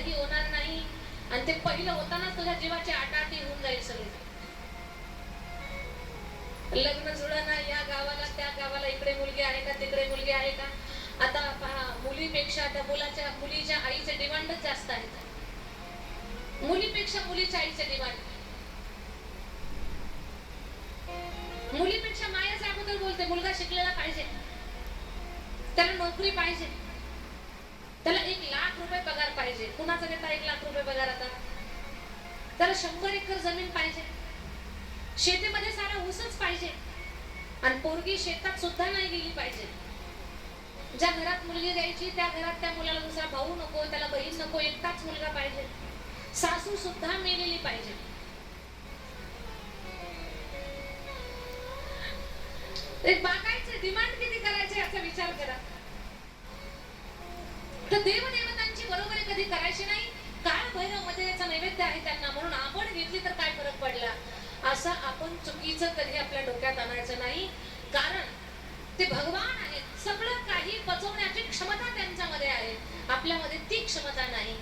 काही होणार नाही आणि ते पहिलं होताना तुझ्या जीवाची आटाआटी होऊन जाईल सगळी. लग्न जुळना, या गावाला त्या गावाला, इकडे मुलगी आहे का तिकडे मुलगी आहे का. आता पहा, मुलीपेक्षा त्या मुलीच्या आईचे डिमांडच जास्त आहेत. मुलीपेक्षा मुलीच्या आईचे डिमांड. मुलीपेक्षा मायाच अगोदर बोलते, मुलगा शिकलेला पाहिजे, त्याला नोकरी पाहिजे, त्याला 1,00,000 रुपये पगार पाहिजे. कुणाचा देता 1,00,000 रुपये पगार आता. त्याला 100 एकर जमीन पाहिजे, शेतीमध्ये सारा ऊसच पाहिजे आणि पोरगी शेतात सुद्धा नाही गेली पाहिजे. ज्या घरात मुलगी द्यायची त्या घरात त्या मुलाला दुसरा भाऊ नको, त्याला बहीण नको, एकटाच मुलगा पाहिजे. सासू सुद्धा मेलेली पाहिजे. एक बागायचे डिमांड किती करायचे याचा विचार करा. तर देवदेवतांची बरोबरी कधी करायची नाही. काळ भैरव मध्ये याचा नैवेद्य आहे त्यांना, म्हणून आपण घेतली तर काय फरक पडला असं आपण चुकीचं कधी आपल्या डोक्यात आणायचं नाही. कारण ते भगवान आहेत, सगळं काही पचवण्याची क्षमता त्यांच्यामध्ये आहे, आपल्यामध्ये ती क्षमता नाही.